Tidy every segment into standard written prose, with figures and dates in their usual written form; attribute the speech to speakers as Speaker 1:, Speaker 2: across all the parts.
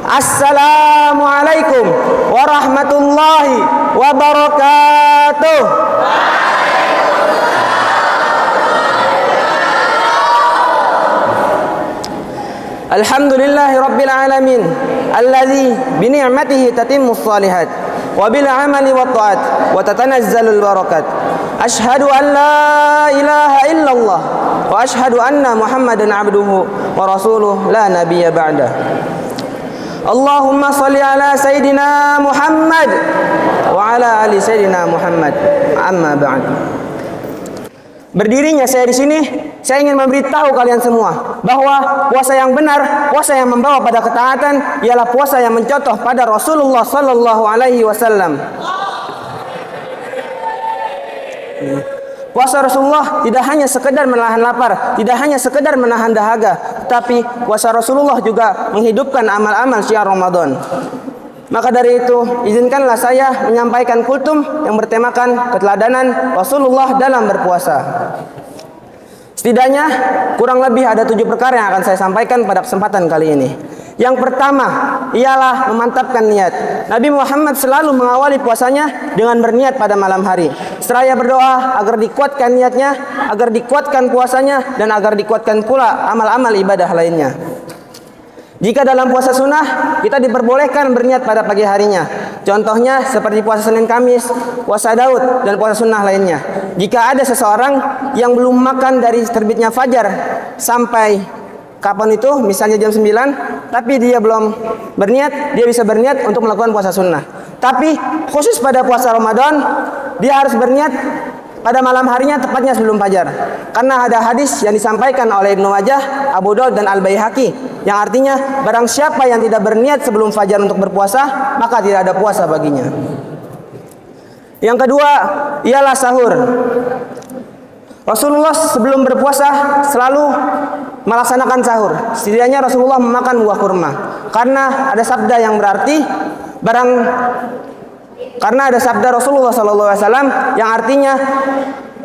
Speaker 1: Assalamualaikum warahmatullahi wabarakatuh. Alhamdulillahi rabbil alamin alladzi bi ni'matihi tatimmus shalihat wa bil amali wat ta'at wa tatanazzalul barakat. Asyhadu an la ilaha illallah wa asyhadu anna Muhammadan abduhu wa rasuluh la nabiyya ba'da. Allahumma shalli ala sayidina Muhammad wa ala ali sayidina Muhammad. Amma ba'd. Berdirinya saya di sini, saya ingin memberitahu kalian semua bahwa puasa yang benar, puasa yang membawa pada ketaatan ialah puasa yang mencontoh pada Rasulullah sallallahu alaihi wasallam. Puasa Rasulullah tidak hanya sekedar menahan lapar, tidak hanya sekedar menahan dahaga, tapi puasa Rasulullah juga menghidupkan amal-amal syiar Ramadan. Maka dari itu, izinkanlah saya menyampaikan kultum yang bertemakan keteladanan Rasulullah dalam berpuasa. Setidaknya kurang lebih ada 7 perkara yang akan saya sampaikan pada kesempatan kali ini. Yang pertama ialah memantapkan niat. Nabi Muhammad selalu mengawali puasanya dengan berniat pada malam hari. Seraya berdoa agar dikuatkan niatnya, agar dikuatkan puasanya, dan agar dikuatkan pula amal-amal ibadah lainnya. Jika dalam puasa sunnah, kita diperbolehkan berniat pada pagi harinya. Contohnya seperti puasa Senin Kamis, puasa Daud, dan puasa sunnah lainnya. Jika ada seseorang yang belum makan dari terbitnya fajar sampai kapan itu, misalnya jam 9, tapi dia belum berniat, dia bisa berniat untuk melakukan puasa sunnah. Tapi khusus pada puasa Ramadan, dia harus berniat pada malam harinya, tepatnya sebelum fajar. Karena ada hadis yang disampaikan oleh Ibnu Majah, Abu Daud, dan Al-Baihaqi, yang artinya barang siapa yang tidak berniat sebelum fajar untuk berpuasa, maka tidak ada puasa baginya. Yang kedua ialah sahur. Rasulullah sebelum berpuasa selalu melaksanakan sahur. Setidaknya Rasulullah memakan buah kurma. Karena ada sabda yang berarti karena ada sabda Rasulullah SAW yang artinya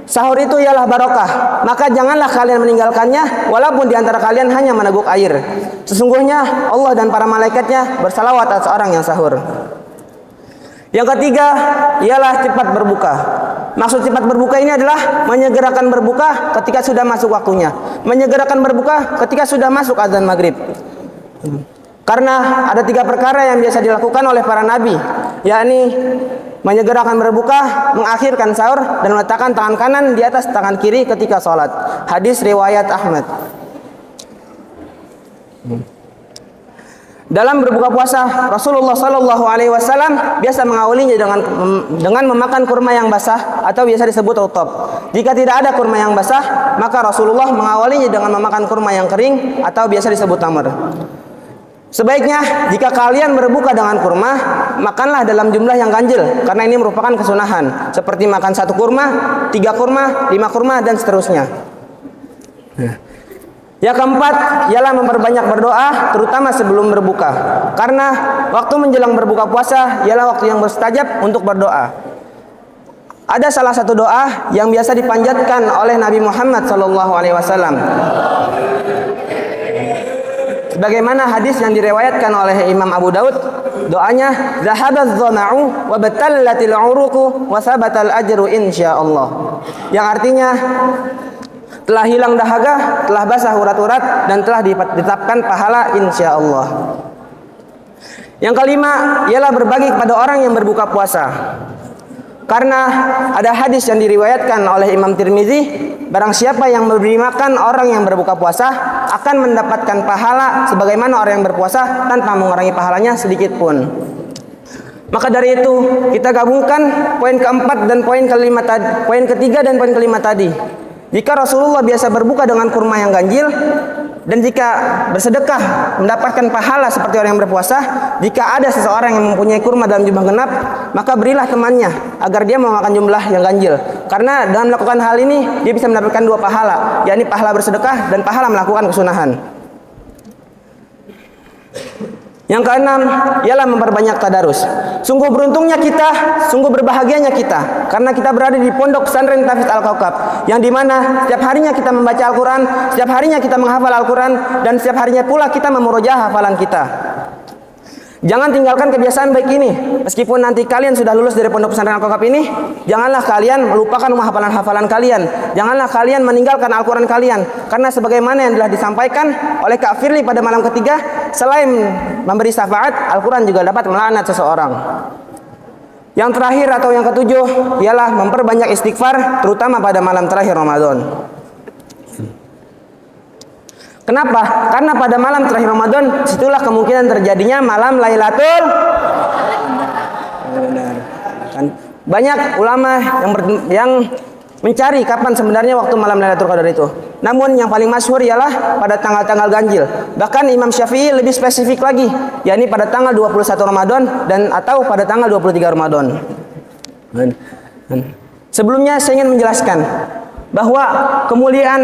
Speaker 1: sahur itu ialah barokah. Maka janganlah kalian meninggalkannya walaupun di antara kalian hanya meneguk air. Sesungguhnya Allah dan para malaikatnya bersalawat atas orang yang sahur. Yang ketiga ialah cepat berbuka. Maksud cepat berbuka ini adalah menyegerakan berbuka ketika sudah masuk waktunya. Menyegerakan berbuka ketika sudah masuk azan maghrib. Karena ada 3 perkara yang biasa dilakukan oleh para nabi, yakni menyegerakan berbuka, mengakhirkan sahur, dan meletakkan tangan kanan di atas tangan kiri ketika sholat. Hadis riwayat Ahmad. Dalam berbuka puasa, Rasulullah Sallallahu Alaihi Wasallam biasa mengawalinya dengan memakan kurma yang basah atau biasa disebut rutop. Jika tidak ada kurma yang basah, maka Rasulullah mengawalinya dengan memakan kurma yang kering atau biasa disebut tamar. Sebaiknya jika kalian berbuka dengan kurma, makanlah dalam jumlah yang ganjil, karena ini merupakan kesunahan, seperti makan 1 kurma, 3 kurma, 5 kurma, dan seterusnya. Yang keempat ialah memperbanyak berdoa, terutama sebelum berbuka, karena waktu menjelang berbuka puasa ialah waktu yang mustajab untuk berdoa. Ada salah satu doa yang biasa dipanjatkan oleh Nabi Muhammad SAW. Sebagaimana hadis yang diriwayatkan oleh Imam Abu Daud, doanya zahabaz dhama'u wa batallatil 'uruqu wa sabatal ajru insyaallah. Yang artinya telah hilang dahaga, telah basah urat-urat, dan telah ditetapkan pahala insyaallah. Yang kelima ialah berbagi kepada orang yang berbuka puasa. Karena ada hadis yang diriwayatkan oleh Imam Tirmizi, barang siapa yang memberi makan orang yang berbuka puasa akan mendapatkan pahala sebagaimana orang yang berpuasa tanpa mengurangi pahalanya sedikit pun. Maka dari itu kita gabungkan poin keempat dan poin ketiga dan poin kelima tadi. Jika Rasulullah biasa berbuka dengan kurma yang ganjil, dan jika bersedekah mendapatkan pahala seperti orang yang berpuasa, jika ada seseorang yang mempunyai kurma dalam jumlah genap, maka berilah temannya agar dia memakan jumlah yang ganjil. Karena dengan melakukan hal ini dia bisa mendapatkan 2 pahala, yakni pahala bersedekah dan pahala melakukan kesunahan. Yang keenam ialah memperbanyak tadarus. Sungguh beruntungnya kita, sungguh berbahagianya kita, karena kita berada di pondok pesantren Tahfiz Al-Kaukab, yang dimana setiap harinya kita membaca Al-Quran, setiap harinya kita menghafal Al-Quran, dan setiap harinya pula kita memurojaah hafalan kita. Jangan tinggalkan kebiasaan baik ini. Meskipun nanti kalian sudah lulus dari pondok pesantren Al-Kokab ini, janganlah kalian melupakan hafalan-hafalan kalian. Janganlah kalian meninggalkan Al-Quran kalian. Karena sebagaimana yang telah disampaikan oleh Kak Firly pada malam ketiga, selain memberi syafaat, Al-Quran juga dapat melaknat seseorang. Yang terakhir atau yang ketujuh ialah memperbanyak istighfar, terutama pada malam terakhir Ramadan. Kenapa? Karena pada malam terakhir Ramadan, situlah kemungkinan terjadinya malam Lailatul. Kan banyak ulama yang mencari kapan sebenarnya waktu malam Lailatul Qadar itu. Namun yang paling masyhur ialah pada tanggal-tanggal ganjil. Bahkan Imam Syafi'i lebih spesifik lagi, yakni pada tanggal 21 Ramadan dan atau pada tanggal 23 Ramadan. Sebelumnya saya ingin menjelaskan bahwa kemuliaan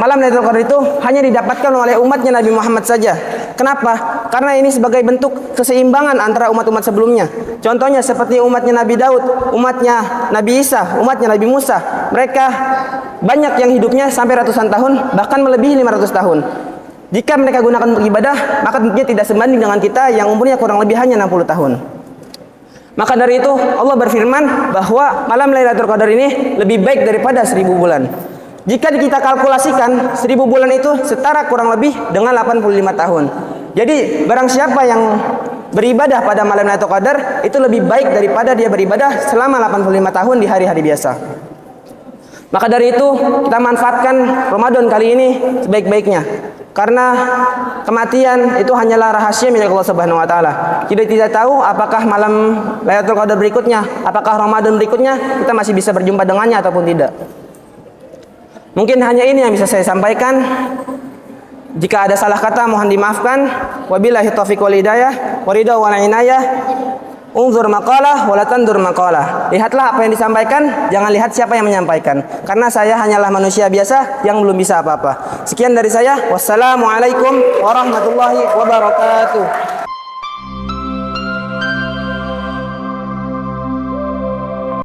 Speaker 1: malam Lailatul Qadar itu hanya didapatkan oleh umatnya Nabi Muhammad saja. Kenapa? Karena ini sebagai bentuk keseimbangan antara umat-umat sebelumnya. Contohnya seperti umatnya Nabi Daud, umatnya Nabi Isa, umatnya Nabi Musa. Mereka banyak yang hidupnya sampai ratusan tahun, bahkan melebihi 500 tahun. Jika mereka gunakan untuk ibadah, maka tentunya tidak sebanding dengan kita yang umurnya kurang lebih hanya 60 tahun. Maka dari itu Allah berfirman bahwa malam Lailatul Qadar ini lebih baik daripada 1000 bulan. Jika kita kalkulasikan 1000 bulan itu setara kurang lebih dengan 85 tahun. Jadi barang siapa yang beribadah pada malam Lailatul Qadar itu lebih baik daripada dia beribadah selama 85 tahun di hari-hari biasa. Maka dari itu kita manfaatkan Ramadan kali ini sebaik-baiknya. Karena kematian itu hanyalah rahasia milik Allah Subhanahu wa taala. Kita tidak tahu apakah malam Lailatul Qadar berikutnya, apakah Ramadan berikutnya kita masih bisa berjumpa dengannya ataupun tidak. Mungkin hanya ini yang bisa saya sampaikan. Jika ada salah kata mohon dimaafkan. Wabillahi taufiq wal hidayah, waridha wal inayah. Unzur maqalah wa la tandur maqalah. Lihatlah apa yang disampaikan, jangan lihat siapa yang menyampaikan. Karena saya hanyalah manusia biasa yang belum bisa apa-apa. Sekian dari saya. Wassalamualaikum warahmatullahi wabarakatuh.